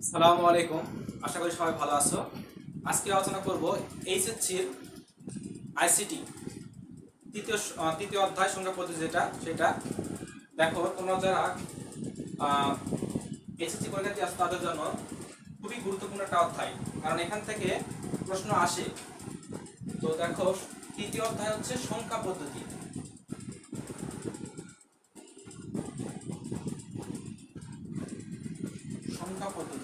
সালামু আলাইকুম। আশা করি সবাই ভালো আছো। আজকে আলোচনা করব এইচএসসির আইসিটি তৃতীয় অধ্যায় সংখ্যা পদ্ধতি সেটা দেখো, তোমরা যারা এইচএসসি পরীক্ষা দিয়ে আসো তাদের জন্য খুবই গুরুত্বপূর্ণ একটা অধ্যায়, কারণ এখান থেকে প্রশ্ন আসে। তো দেখো, তৃতীয় অধ্যায় হচ্ছে সংখ্যা পদ্ধতি। সংখ্যা পদ্ধতি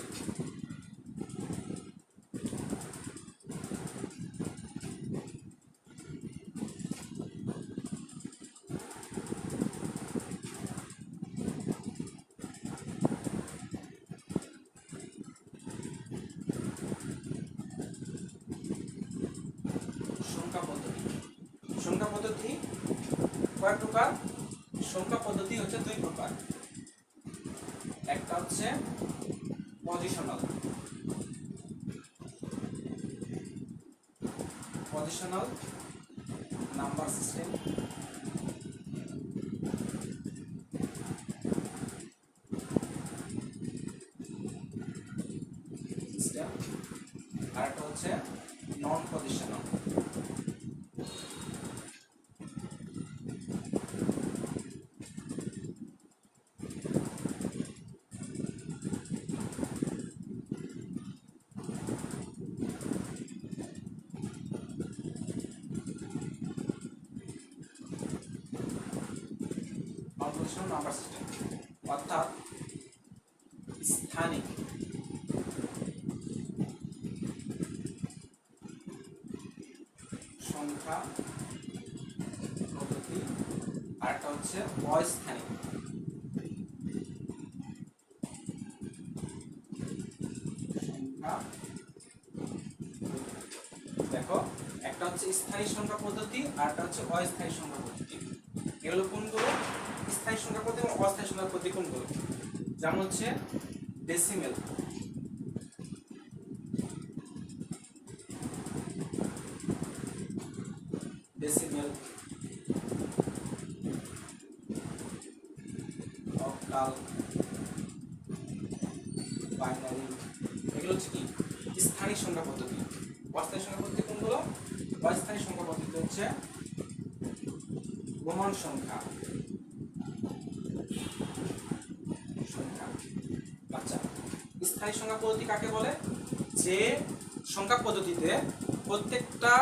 সংখ্যা পদ্ধতি সংখ্যা পদ্ধতি কয় প্রকার? সংখ্যা পদ্ধতি হচ্ছে দুই প্রকার। একটা হচ্ছে পজিশনাল পজিশনাল নাম্বার সিস্টেম, আর একটা হচ্ছে নন পজিশনাল। নন পজিশনাল নাম্বার সিস্টেম অর্থাৎ স্থানিক সংখ্যা পদ্ধতি, আর একটা হচ্ছে অস্থানিক সংখ্যা। দেখো, একটা হচ্ছে স্থায়ী সংখ্যা পদ্ধতি আর একটা হচ্ছে অস্থায়ী সংখ্যা পদ্ধতি। এগুলো কোনগুলো? স্থায়ী সংখ্যা পদ্ধতি এবং অস্থায়ী সংখ্যা পদ্ধতি কোনগুলো? যেমন হচ্ছে ডেসিমেল, ডেসিমেল, অক্টাল, বাইনারি। এগুলো হচ্ছে কি স্থায়ী সংখ্যা পদ্ধতি। অস্থায়ী সংখ্যা পদ্ধতি কোনগুলো? অস্থায়ী সংখ্যা পদ্ধতি হচ্ছে রোমান সংখ্যা সংখ্যা আচ্ছা, স্থায়ী সংখ্যা পদ্ধতি কাকে বলে? যে সংখ্যা পদ্ধতিতে প্রত্যেকটা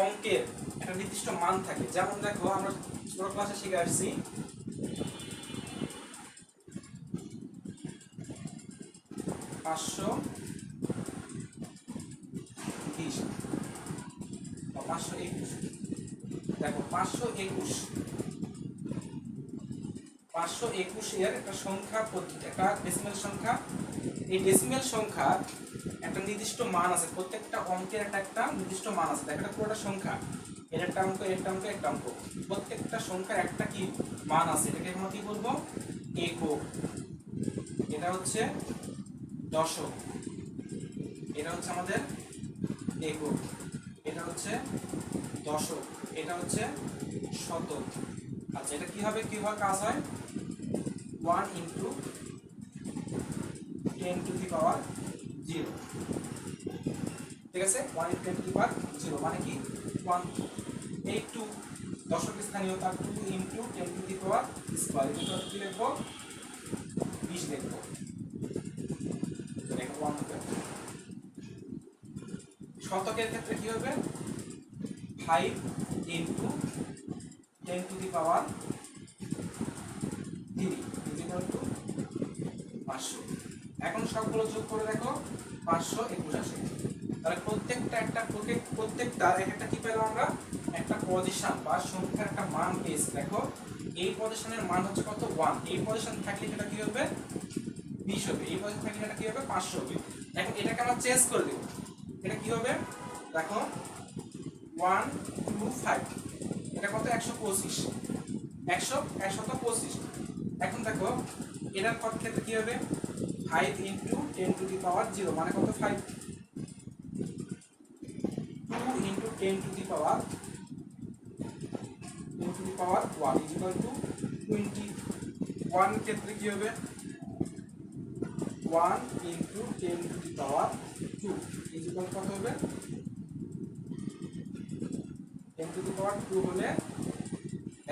অঙ্কের একটা নির্দিষ্ট মান থাকে। যেমন দেখো, আমরা ছোট ক্লাসে শিখে আসছি 520 বা 521। দেখো, 521 এর একটা সংখ্যা পদ্ধতি, একটা ডেসিমেল সংখ্যা। এই ডেসিমেল সংখ্যার একটা নির্দিষ্ট মান আছে। প্রত্যেকটা অঙ্কের একটা নির্দিষ্ট মান আছে। দেখো, এটা পুরোটা সংখ্যা, এর একটা অঙ্ক, একটা অঙ্ক, একটা অঙ্ক। প্রত্যেকটা সংখ্যার একটা কি মান আছে। এটাকে আমরা কি বলবো? একক। এটা হচ্ছে দশক, এটা হচ্ছে আমাদের একক। এটা হচ্ছে দশক, এটা হচ্ছে শতক। আচ্ছা, এটা কিভাবে কাজ হয়? 1 ইন্টু 10⁻0। ঠিক আছে, 1 ইন্টু 10⁻0 মানে কি 1। এই 2 দশক স্থানীয়, তার 2 ইন্টু 10⁻²। এটা কি লিখবো? 20 লিখবো। এটা 1 হবে। শতকের ক্ষেত্রে কি হবে? 5 ইন্টু 10⁻³ 500। এখন সবগুলো যোগ করে দেখো, 521 আসে। তাহলে প্রত্যেকটার একটা কি পেলাম আমরা? একটা পজিশন বা সংখ্যার একটা মান পেয়েছি। দেখো, এই পজিশনের মান হচ্ছে কত? 1। এই পজিশন থাকলে এটা কি হবে? 20 হবে। এই পজিশন থাকলে এটা কি হবে? 500 হবে। এখন এটাকে আমরা চেঞ্জ করে দেব। এটা কি হবে? দেখো, 125, এটা কত? 125। 125। এখন দেখো, এটার ক্ষেত্রে কি হবে? 5 ইন্টু 10⁻0 মানে কত? 5। 2 ইন্টু 10⁻1 ইজ ইকুয়াল টু 20। 1 ক্ষেত্রে কি হবে? 1 into 10 to the power 2 is equal কত হবে 10 টু দি পাওয়ার 2 হলে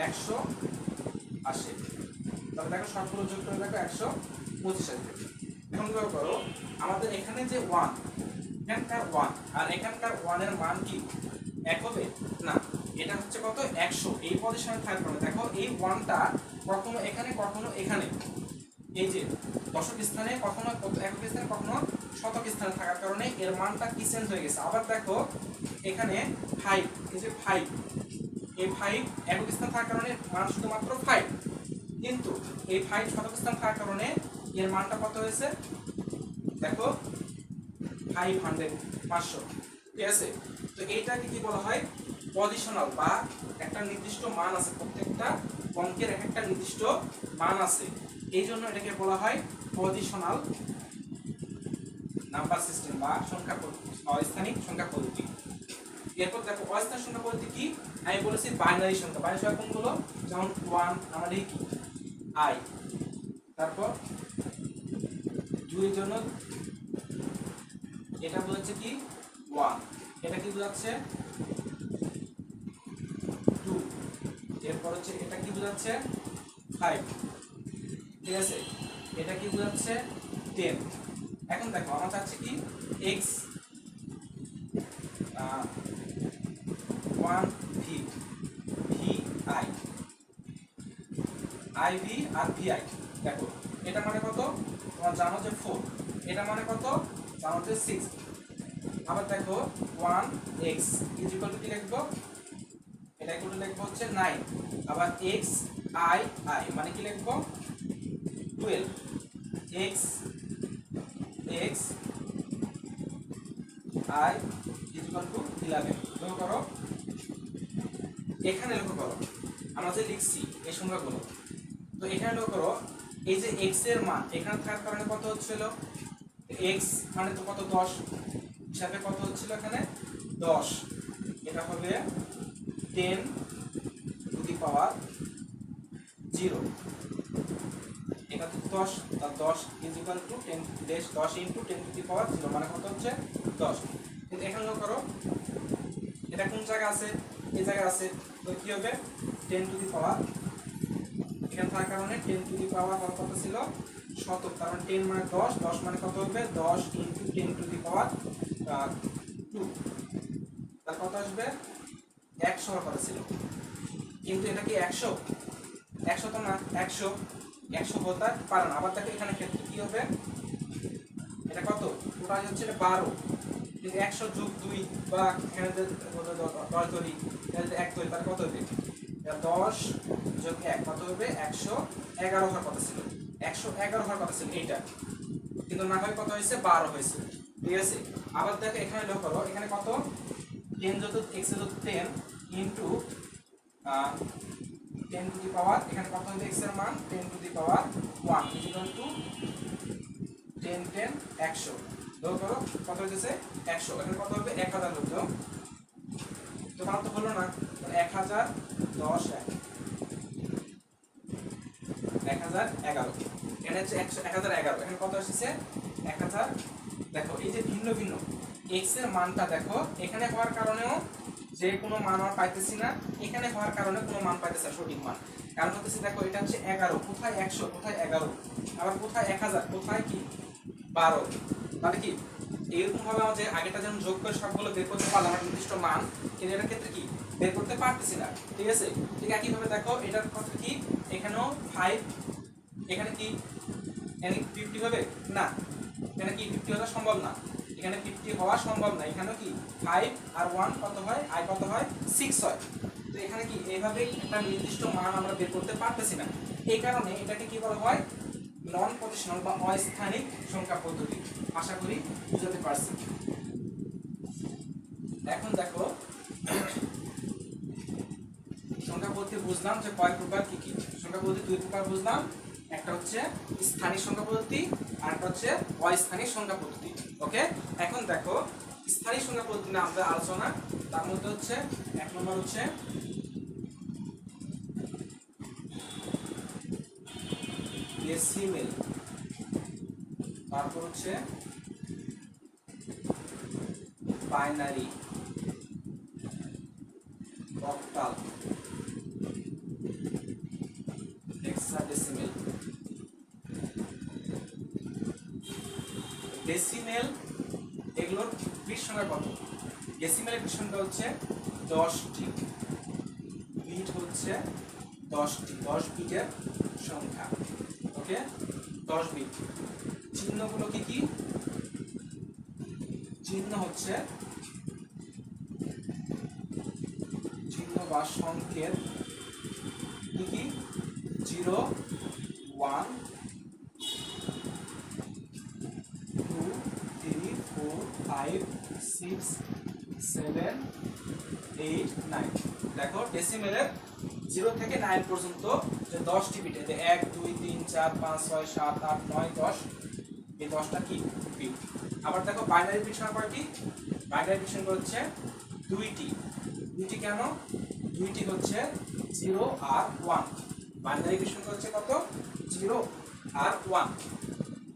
180। তাহলে দেখো সবগুলো যোগ করে দেখো 125 আসবে। এখন করো আমাদের এখানে যে 1 এখানকার 1 আর এখানকার 1 এর মান কি এক হবে না, এটা হচ্ছে কত 100 এই পজিশনে থাকার কারণে দেখো এই 1টা কখনো এখানে কখনো এখানে, এই যে দশক স্থানে কখনো একক স্থানে কখনো শতক স্থানে থাকার কারণে এর মানটা কি চেঞ্জ হয়ে গেছে। আবার দেখো এখানে 5, এই যে 5, এই 5 একক স্থানে থাকার কারণে মান শুধুমাত্র 5, কিন্তু এই 5 শতক স্থানে থাকার কারণে এর মানটা কত হয়েছে দেখো 500 500। ঠিক আছে, তো এইটাকে কি বলা হয় পজিশনাল, বা একটা নির্দিষ্ট মান আছে, প্রত্যেকটা অঙ্কের এক একটা নির্দিষ্ট মান আছে, এই জন্য এটাকে বলা হয় পজিশনাল নাম্বার সিস্টেম বা সংখ্যা অস্থানিক সংখ্যা পদ্ধতি। এরপর দেখো অস্থানিক সংখ্যা পদ্ধতি কি, আমি বলেছি বাইনারি সংখ্যা। বাইনারি সংখ্যা কোনগুলো, যেমন 1 আমাদের কি i, তারপর 2 এর জন্য এটা বোঝাচ্ছে কি 1, এটা কি বোঝাচ্ছে 2, এরপর হচ্ছে এটা কি বোঝাচ্ছে 5, ঠিক আছে, এটা কি বোঝাচ্ছে 10। এখন দেখো আমরা চাচ্ছি কি x 1 v vi iv আর vi, দেখো এটা মানে কত তোমরা জানো যে 4, এটা মানে কত জানো যে 6। আবার দেখো 1x ইজ ইকুয়াল টু কি লিখবো, এটা ইকুয়াল টু লিখবো হচ্ছে 9। আবার x i i মানে কি লিখবো 12, x x i is equal two 11। লক্ষ্য করো এখানে, লক্ষ্য করো আমরা যে লিখছি এই সংখ্যাগুলো, তো এখানে লক্ষ্য করো এই যে x এর মান এখানে থাকার কারণে কত হচ্ছিল, x মানে তো কত 10 হিসাবে কত হচ্ছিল এখানে 10, এটা হবে 10 টু দি পাওয়ার 0, এটা তো 10, তার 10 is equal to 10 into 10 to the power 0 মানে কত হচ্ছে 10। কিন্তু এখানে লক্ষ্য করো এটা কোন জায়গায় আছে, এই জায়গায় আছে, তো কি হবে 10 টু দি পাওয়ার, এখানে থাকার কারণে 10 টু দি পাওয়ার কত ছিল শতক, কারণ 10 মানে 10, 10 মানে কত হবে 10 ইনটু 10 টু দি পাওয়ার 2, তার কত আসবে 100 হওয়ার কথা ছিল, কিন্তু এটা কি 100 100 তো না, 100 হতে পারে না। আবার দেখো এখানে ক্ষেত্রে কি হবে, এটা কত টোটাল হচ্ছে এটা 12, কিন্তু 100 যোগ 2 বা এখানে 10 ধরি, এখানে 1 ধরি, তার কত হবে 10 যোগ 1 কত হবে 111 হওয়ার কথা ছিল, 111 হওয়ার কথা ছিল এইটা, কিন্তু না হয় কত হয়েছে 12 হয়েছে। ঠিক আছে, আবার দেখো এখানে লক্ষ্য করো এখানে কত 10 যত x এর 10 ইনটু 10 টু দি পাওয়ার, এখানে কত হবে x এর মান 10 to the power 1 is equal to 10 10 100। লক্ষ্য করো কত হয়েছে 100, এখানে কত হবে 1000 হতো, তোমার তো হলো না, 1000 10 1011, এখানে হচ্ছে 1011, এখানে কত এসেছে 1000। দেখো এই যে ভিন্ন ভিন্ন x এর মানটা দেখো এখানে হওয়ার কারণেও যে কোনো মান আমরা পাইতেছি না, এখানে হওয়ার কারণে কোনো মান পাইতেছি না সঠিক মান, কারণ হচ্ছে দেখো এটা হচ্ছে 11, কোথায় 100 কোথায় 11, আবার কোথায় 1000 কোথায় কি 12, তাহলে কি এরকম ভাবে আমাদের আগেটা যেমন যোগ করে সবগুলো বের করতে পারলাম একটা নির্দিষ্ট মান, কিন্তু এটার ক্ষেত্রে কি বের করতে পারতেছি না। ঠিক আছে, ঠিক একইভাবে দেখো এটার কথা কি এখানেও 5, এখানে কি 50 হবে না, এখানে কি 50 হওয়া সম্ভব না, এখানে 50 হওয়া সম্ভব না, এখানেও কি 5 আর 1 কত হয় i কত হয় 6 হয়। তো এখানে কি এইভাবে একটা নির্দিষ্ট মান আমরা বের করতে পারতেছি না, এই কারণে এটাকে কি বলা হয় নন পজিশনাল বা অস্থানিক সংখ্যা পদ্ধতি। আশা করি বুঝতে পারছি। এখন দেখো সংখ্যা পদ্ধতি বুঝলাম যে কয় প্রকার কি কি, সংখ্যা পদ্ধতি দুই প্রকার বুঝলাম, একটা হচ্ছে স্থানিক সংখ্যা পদ্ধতি আর একটা হচ্ছে অস্থানিক সংখ্যা পদ্ধতি। ওকে, এখন দেখো স্থানিক সংখ্যা পদ্ধতি নিয়ে আমাদের আলোচনা, তার মধ্যে হচ্ছে এক নম্বর হচ্ছে ডেসিমেল তারপর হচ্ছে বাইনারি, অক্টাল, হেক্সাডেসিমেল। ডেসিমেল এগুলোর বিট সংখ্যা কত? ডেসিমেলের বিট সংখ্যা হচ্ছে 10টি, বিট হচ্ছে 10টি, 10 বিটের সংখ্যা। ওকে, 10 বিট। চিহ্নগুলো কি কি? চিহ্ন হচ্ছে চিহ্ন বা সংকেত কি কি? 0 1 2 3 4 5 6 7 8 9। দেখো ডেসিমেলের 0 থেকে 9 পর্যন্ত যে 10টি বিট, এতে 1 2 3 4 5 6 7 8 9 10, এই 10টা কি বিট। আবার দেখো বাইনারি বিট সংখ্যা কয়টি? বাইনারি বিট সংখ্যা হচ্ছে 2টি। 2টি কেন? 2টি হচ্ছে 0 আর 1। বাইনারি বিট সংখ্যা হচ্ছে কত? 0 আর 1।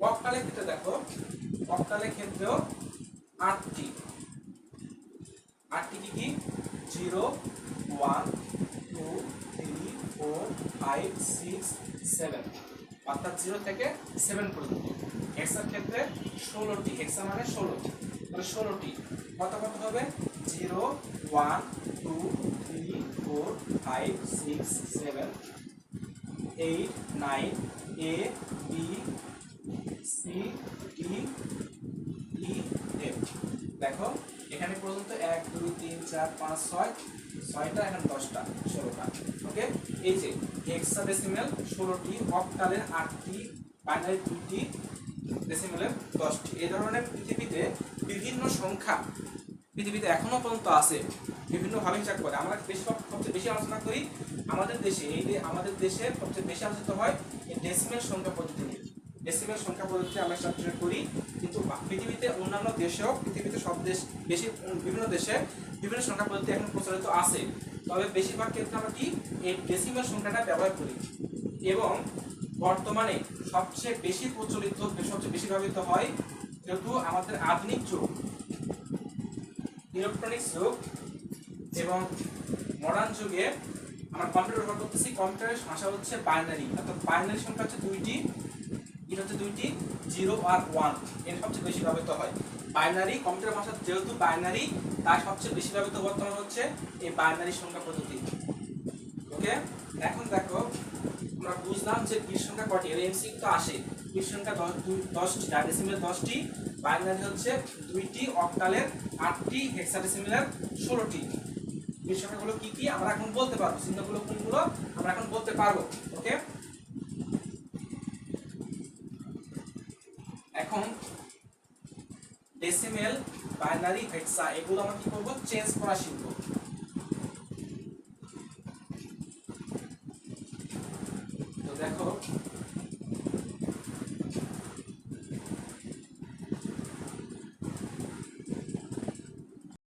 অক্টালের ক্ষেত্রে দেখো, অক্টালের ক্ষেত্রেও 8টি। 8টি কি কি? 0 1 2 3 4 5 6 7, অর্থাৎ 0 থেকে 7 পর্যন্ত। হেক্সার ক্ষেত্রে 16টি। হেক্সা মানে 16, তাহলে 16টি কত কত হবে? 0 1 2 3 4 5 6 7 8 9, A B C D E F। দেখো এখানে পর্যন্ত 1 2 3 4 5 6, 6টা, এখানে 10টা, 16টা। ওকে, এই যে হেক্সাডেসিমেল 16টি, অক্টালের 8টি, বাইনারি 2টি, ডেসিমেলের 10টি। এই ধরনের পৃথিবীতে বিভিন্ন সংখ্যা পৃথিবীতে এখনো পর্যন্ত আছে, বিভিন্ন ভাবে হিসাব করে। আমরা সবচেয়ে বেশি আলোচনা করি আমাদের দেশে, এই যে আমাদের দেশে সবচেয়ে বেশি আলোচিত হয় এই ডেসিমেল সংখ্যা পদ্ধতি নিয়ে। ডেসিমেল সংখ্যা পদ্ধতি আমরা চর্চা করি, কিন্তু পৃথিবীতে অন্যান্য দেশেও, পৃথিবীতে সব দেশ, বেশি বিভিন্ন দেশে বিভিন্ন সংখ্যা পদ্ধতি এখন প্রচলিত আছে। তবে বেশিরভাগ ক্ষেত্রে আমরা কি এই ডেসিমেল সংখ্যাটা ব্যবহার করি। এবং বর্তমানে সবচেয়ে বেশি প্রচলিত, সবচেয়ে বেশি ব্যবহৃত হয়, যেহেতু আমাদের আধুনিক যুগ, ইলেকট্রনিক্স যুগ এবং মডার্ন যুগে আমরা কম্পিউটার ব্যবহার করতেছি। কম্পিউটারের ভাষা হচ্ছে বাইনারি, অর্থাৎ বাইনারি সংখ্যা হচ্ছে 2টি, এটা হচ্ছে 2টি, 0 আর 1, এর সবচেয়ে বেশি ব্যবহৃত হয়। বাইনারি, কম্পিউটার ভাষা যেহেতু বাইনারি, তার সবচেয়ে বেশি ব্যবহৃত বর্তমানে হচ্ছে এই বাইনারি সংখ্যা পদ্ধতি। ওকে, এখন দেখো আমরা বুঝলাম যে বিট সংখ্যা কয়টি, এর এমসিকিউ তো আসে। বিট সংখ্যা 10টি, ডেসিমেল 10টি, বাইনারি হচ্ছে 2টি, অক্টালের 8টি, হেক্সাডেসিমেলের 16টি। বিট সংখ্যাগুলো কি কি আমরা এখন বলতে পারবো, চিহ্নগুলো কোনগুলো আমরা এখন বলতে পারবো। ওকে, এখন ডেসিমেল, বাইনারি, হেক্সা এগুলো আমরা কি করব? চেঞ্জ করা শিখব। তো দেখো